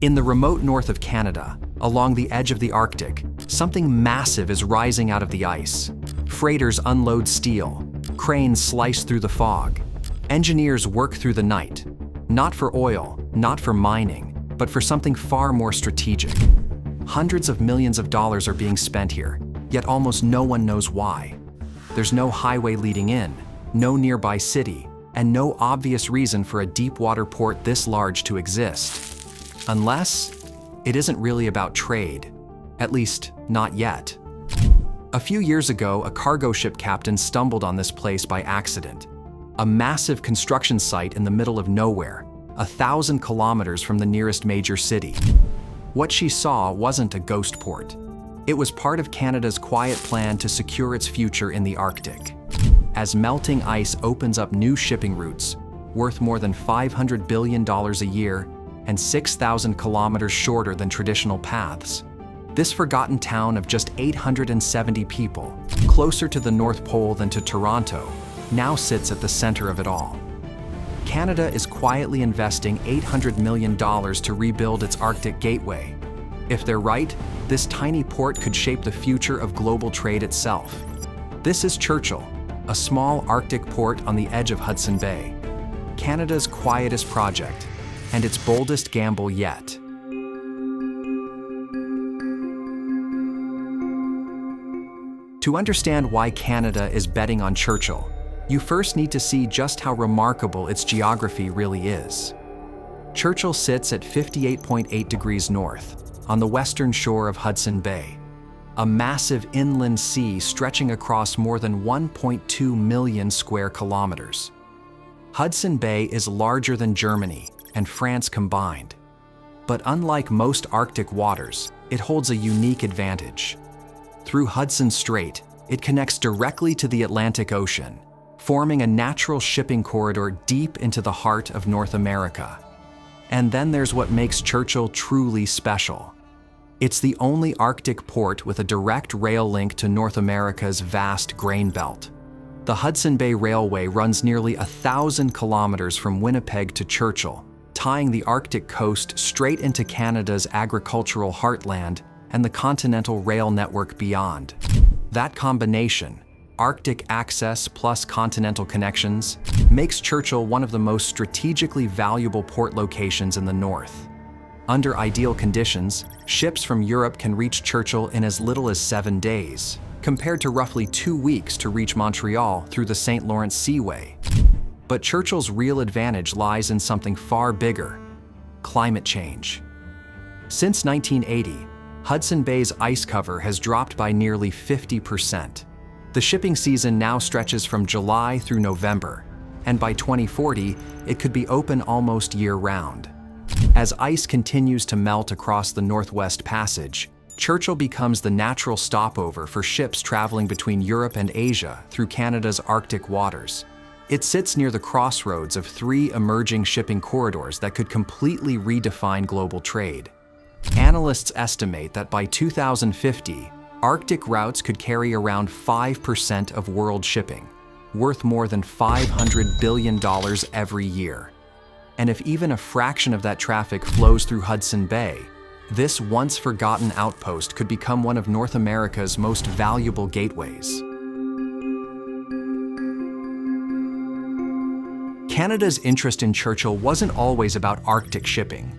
In the remote north of Canada, along the edge of the Arctic, something massive is rising out of the ice. Freighters unload steel, cranes slice through the fog. Engineers work through the night, not for oil, not for mining, but for something far more strategic. Hundreds of millions of dollars are being spent here, yet almost no one knows why. There's no highway leading in, no nearby city, and no obvious reason for a deep water port this large to exist. Unless it isn't really about trade, at least not yet. A few years ago, a cargo ship captain stumbled on this place by accident. A massive construction site in the middle of nowhere, 1,000 kilometers from the nearest major city. What she saw wasn't a ghost port. It was part of Canada's quiet plan to secure its future in the Arctic. As melting ice opens up new shipping routes, worth more than $500 billion a year and 6,000 kilometers shorter than traditional paths, this forgotten town of just 870 people, closer to the North Pole than to Toronto, now sits at the center of it all. Canada is quietly investing $800 million to rebuild its Arctic gateway. If they're right, this tiny port could shape the future of global trade itself. This is Churchill, a small Arctic port on the edge of Hudson Bay, Canada's quietest project, and its boldest gamble yet. To understand why Canada is betting on Churchill, you first need to see just how remarkable its geography really is. Churchill sits at 58.8 degrees north, on the western shore of Hudson Bay, a massive inland sea stretching across more than 1.2 million square kilometers. Hudson Bay is larger than Germany and France combined. But unlike most Arctic waters, it holds a unique advantage. Through Hudson Strait, it connects directly to the Atlantic Ocean, forming a natural shipping corridor deep into the heart of North America. And then there's what makes Churchill truly special. It's the only Arctic port with a direct rail link to North America's vast grain belt. The Hudson Bay Railway runs nearly 1,000 kilometers from Winnipeg to Churchill, tying the Arctic coast straight into Canada's agricultural heartland and the continental rail network beyond. That combination, Arctic access plus continental connections, makes Churchill one of the most strategically valuable port locations in the north. Under ideal conditions, ships from Europe can reach Churchill in as little as 7 days, compared to roughly 2 weeks to reach Montreal through the St. Lawrence Seaway. But Churchill's real advantage lies in something far bigger: climate change. Since 1980, Hudson Bay's ice cover has dropped by nearly 50%. The shipping season now stretches from July through November, and by 2040, it could be open almost year-round. As ice continues to melt across the Northwest Passage, Churchill becomes the natural stopover for ships traveling between Europe and Asia through Canada's Arctic waters. It sits near the crossroads of 3 emerging shipping corridors that could completely redefine global trade. Analysts estimate that by 2050, Arctic routes could carry around 5% of world shipping, worth more than $500 billion every year. And if even a fraction of that traffic flows through Hudson Bay, this once forgotten outpost could become one of North America's most valuable gateways. Canada's interest in Churchill wasn't always about Arctic shipping.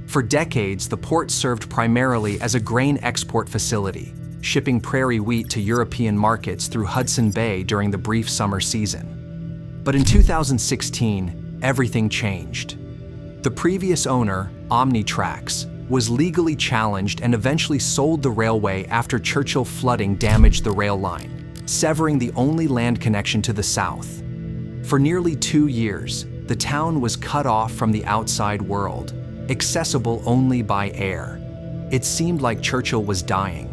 For decades, the port served primarily as a grain export facility, shipping prairie wheat to European markets through Hudson Bay during the brief summer season. But in 2016, everything changed. The previous owner, Omnitrax, was legally challenged and eventually sold the railway after Churchill flooding damaged the rail line, severing the only land connection to the south. For nearly 2 years, the town was cut off from the outside world, accessible only by air. It seemed like Churchill was dying.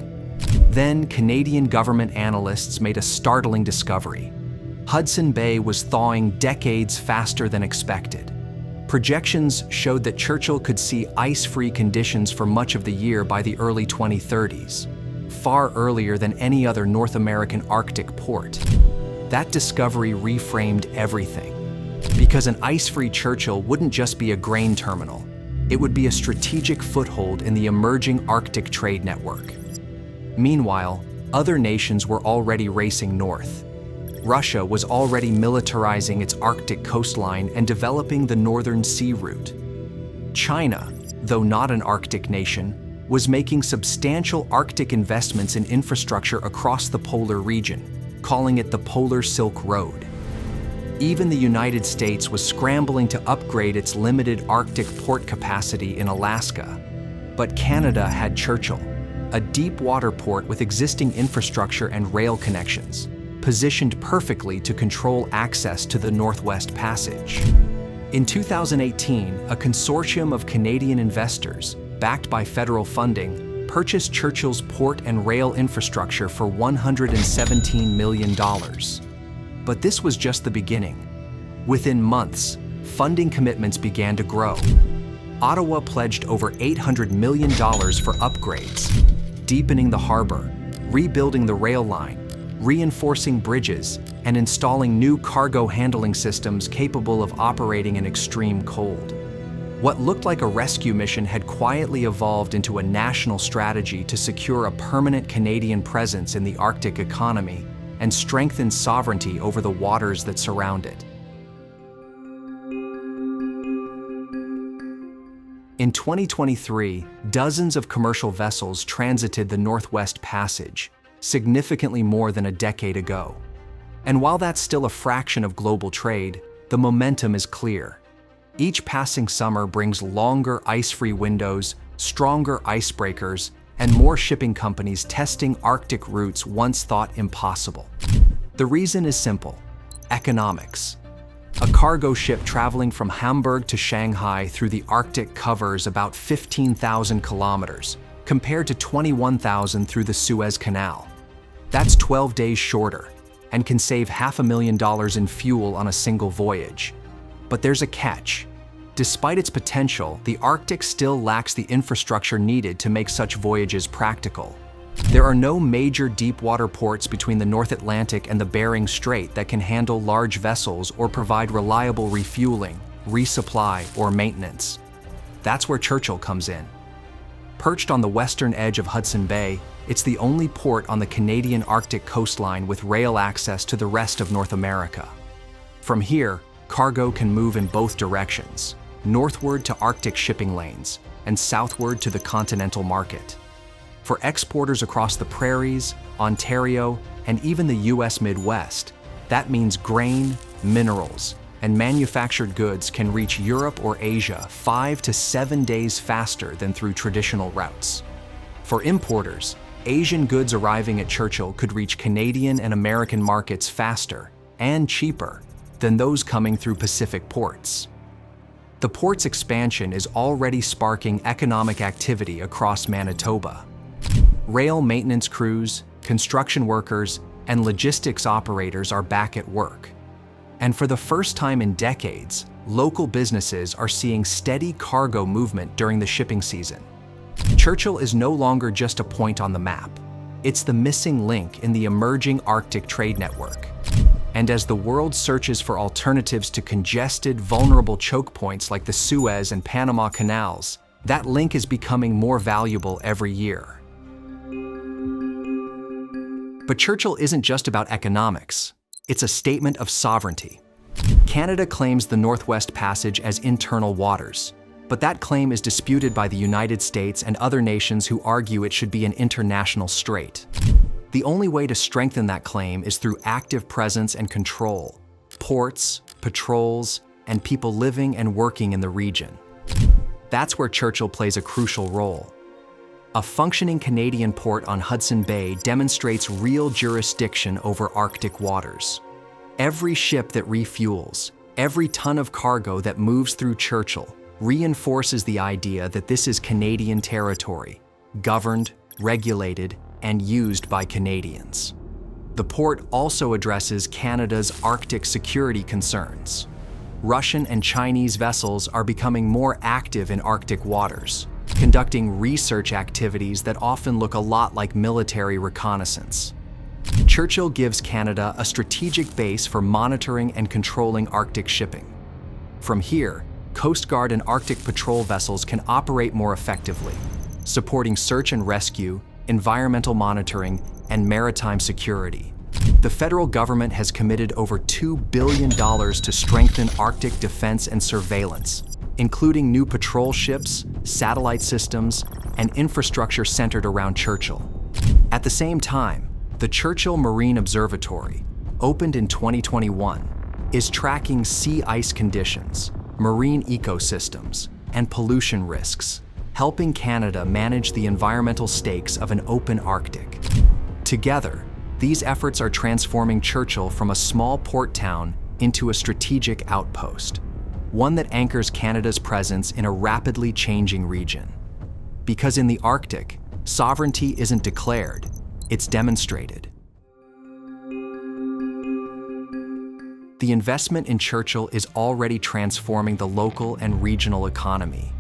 Then Canadian government analysts made a startling discovery. Hudson Bay was thawing decades faster than expected. Projections showed that Churchill could see ice-free conditions for much of the year by the early 2030s, far earlier than any other North American Arctic port. That discovery reframed everything, because an ice-free Churchill wouldn't just be a grain terminal. It would be a strategic foothold in the emerging Arctic trade network. Meanwhile, other nations were already racing north. Russia was already militarizing its Arctic coastline and developing the Northern Sea Route. China, though not an Arctic nation, was making substantial Arctic investments in infrastructure across the polar region, calling it the Polar Silk Road. Even the United States was scrambling to upgrade its limited Arctic port capacity in Alaska. But Canada had Churchill, a deep water port with existing infrastructure and rail connections, positioned perfectly to control access to the Northwest Passage. In 2018, a consortium of Canadian investors, backed by federal funding, purchased Churchill's port and rail infrastructure for $117 million. But this was just the beginning. Within months, funding commitments began to grow. Ottawa pledged over $800 million for upgrades, deepening the harbor, rebuilding the rail line, reinforcing bridges, and installing new cargo handling systems capable of operating in extreme cold. What looked like a rescue mission had quietly evolved into a national strategy to secure a permanent Canadian presence in the Arctic economy and strengthen sovereignty over the waters that surround it. In 2023, dozens of commercial vessels transited the Northwest Passage, significantly more than a decade ago. And while that's still a fraction of global trade, the momentum is clear. Each passing summer brings longer ice-free windows, stronger icebreakers, and more shipping companies testing Arctic routes once thought impossible. The reason is simple: economics. A cargo ship traveling from Hamburg to Shanghai through the Arctic covers about 15,000 kilometers, compared to 21,000 through the Suez Canal. That's 12 days shorter, and can save $500,000 in fuel on a single voyage. But there's a catch. Despite its potential, the Arctic still lacks the infrastructure needed to make such voyages practical. There are no major deep-water ports between the North Atlantic and the Bering Strait that can handle large vessels or provide reliable refueling, resupply, or maintenance. That's where Churchill comes in. Perched on the western edge of Hudson Bay, it's the only port on the Canadian Arctic coastline with rail access to the rest of North America. From here, cargo can move in both directions, northward to Arctic shipping lanes and southward to the continental market. For exporters across the prairies, Ontario, and even the US Midwest, that means grain, minerals, and manufactured goods can reach Europe or Asia 5 to 7 days faster than through traditional routes. For importers, Asian goods arriving at Churchill could reach Canadian and American markets faster and cheaper than those coming through Pacific ports. The port's expansion is already sparking economic activity across Manitoba. Rail maintenance crews, construction workers, and logistics operators are back at work. And for the first time in decades, local businesses are seeing steady cargo movement during the shipping season. Churchill is no longer just a point on the map. It's the missing link in the emerging Arctic trade network. And as the world searches for alternatives to congested, vulnerable choke points like the Suez and Panama canals, that link is becoming more valuable every year. But Churchill isn't just about economics. It's a statement of sovereignty. Canada claims the Northwest Passage as internal waters, but that claim is disputed by the United States and other nations who argue it should be an international strait. The only way to strengthen that claim is through active presence and control, ports, patrols, and people living and working in the region. That's where Churchill plays a crucial role. A functioning Canadian port on Hudson Bay demonstrates real jurisdiction over Arctic waters. Every ship that refuels, every ton of cargo that moves through Churchill reinforces the idea that this is Canadian territory, governed, regulated, and used by Canadians. The port also addresses Canada's Arctic security concerns. Russian and Chinese vessels are becoming more active in Arctic waters, conducting research activities that often look a lot like military reconnaissance. Churchill gives Canada a strategic base for monitoring and controlling Arctic shipping. From here, Coast Guard and Arctic patrol vessels can operate more effectively, supporting search and rescue, environmental monitoring, and maritime security. The federal government has committed over $2 billion to strengthen Arctic defense and surveillance, including new patrol ships, satellite systems, and infrastructure centered around Churchill. At the same time, the Churchill Marine Observatory, opened in 2021, is tracking sea ice conditions, marine ecosystems, and pollution risks, helping Canada manage the environmental stakes of an open Arctic. Together, these efforts are transforming Churchill from a small port town into a strategic outpost, one that anchors Canada's presence in a rapidly changing region. Because in the Arctic, sovereignty isn't declared, it's demonstrated. The investment in Churchill is already transforming the local and regional economy.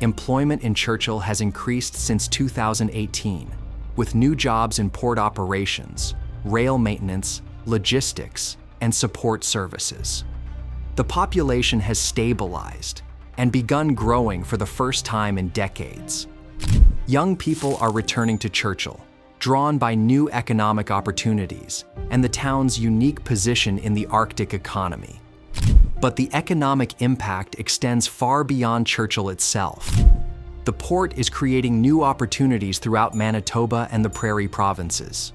Employment in Churchill has increased since 2018, with new jobs in port operations, rail maintenance, logistics, and support services. The population has stabilized and begun growing for the first time in decades. Young people are returning to Churchill, drawn by new economic opportunities and the town's unique position in the Arctic economy. But the economic impact extends far beyond Churchill itself. The port is creating new opportunities throughout Manitoba and the Prairie provinces.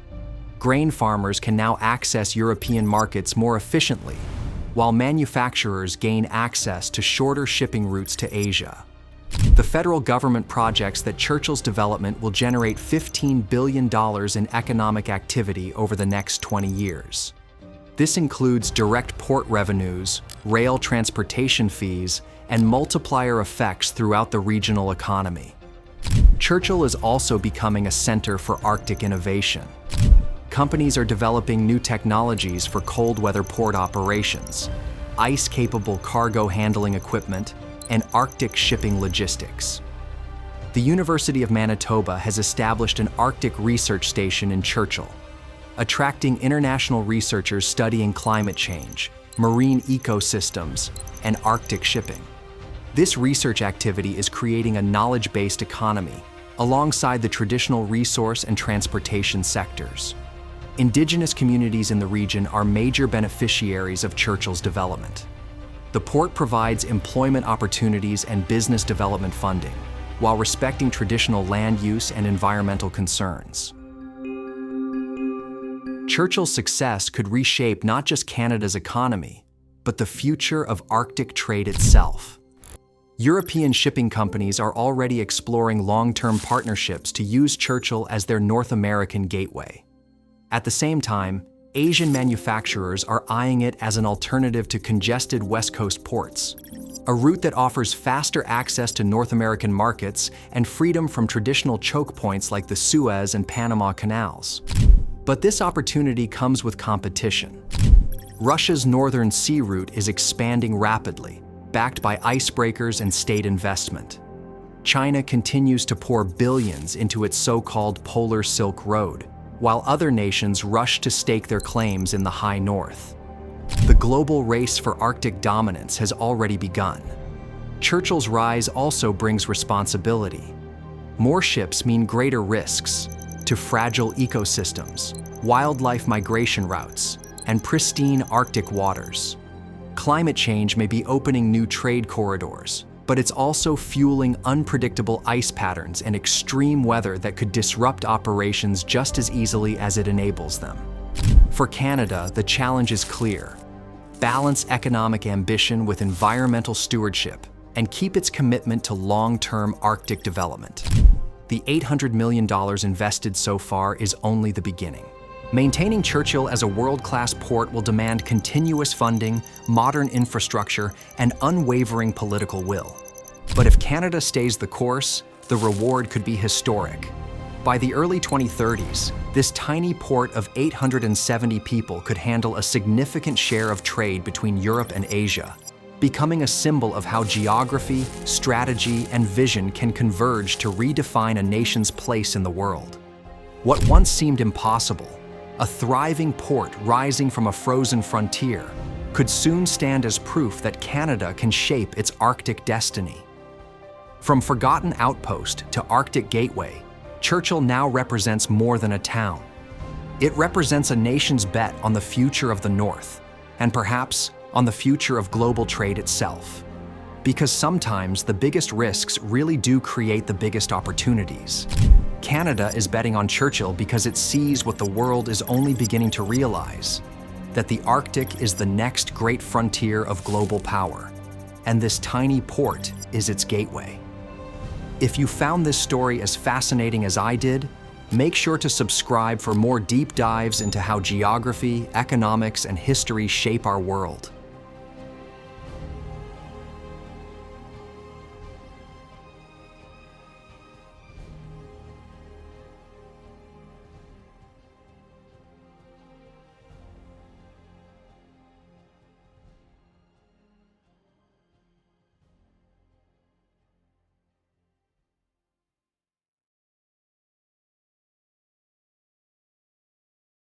Grain farmers can now access European markets more efficiently, while manufacturers gain access to shorter shipping routes to Asia. The federal government projects that Churchill's development will generate $15 billion in economic activity over the next 20 years. This includes direct port revenues, rail transportation fees, and multiplier effects throughout the regional economy. Churchill is also becoming a center for Arctic innovation. Companies are developing new technologies for cold weather port operations, ice-capable cargo handling equipment, and Arctic shipping logistics. The University of Manitoba has established an Arctic research station in Churchill, attracting international researchers studying climate change, marine ecosystems, and Arctic shipping. This research activity is creating a knowledge-based economy alongside the traditional resource and transportation sectors. Indigenous communities in the region are major beneficiaries of Churchill's development. The port provides employment opportunities and business development funding, while respecting traditional land use and environmental concerns. Churchill's success could reshape not just Canada's economy, but the future of Arctic trade itself. European shipping companies are already exploring long-term partnerships to use Churchill as their North American gateway. At the same time, Asian manufacturers are eyeing it as an alternative to congested West Coast ports, a route that offers faster access to North American markets and freedom from traditional choke points like the Suez and Panama canals. But this opportunity comes with competition. Russia's northern sea route is expanding rapidly, backed by icebreakers and state investment. China continues to pour billions into its so-called Polar Silk Road, while other nations rush to stake their claims in the high north. The global race for Arctic dominance has already begun. Churchill's rise also brings responsibility. More ships mean greater risks to fragile ecosystems, wildlife migration routes, and pristine Arctic waters. Climate change may be opening new trade corridors, but it's also fueling unpredictable ice patterns and extreme weather that could disrupt operations just as easily as it enables them. For Canada, the challenge is clear. Balance economic ambition with environmental stewardship and keep its commitment to long-term Arctic development. The $800 million invested so far is only the beginning. Maintaining Churchill as a world-class port will demand continuous funding, modern infrastructure, and unwavering political will. But if Canada stays the course, the reward could be historic. By the early 2030s, this tiny port of 870 people could handle a significant share of trade between Europe and Asia, becoming a symbol of how geography, strategy, and vision can converge to redefine a nation's place in the world. What once seemed impossible, a thriving port rising from a frozen frontier, could soon stand as proof that Canada can shape its Arctic destiny. From forgotten outpost to Arctic gateway, Churchill now represents more than a town. It represents a nation's bet on the future of the North, and perhaps on the future of global trade itself. Because sometimes the biggest risks really do create the biggest opportunities. Canada is betting on Churchill because it sees what the world is only beginning to realize, that the Arctic is the next great frontier of global power, and this tiny port is its gateway. If you found this story as fascinating as I did, make sure to subscribe for more deep dives into how geography, economics, and history shape our world.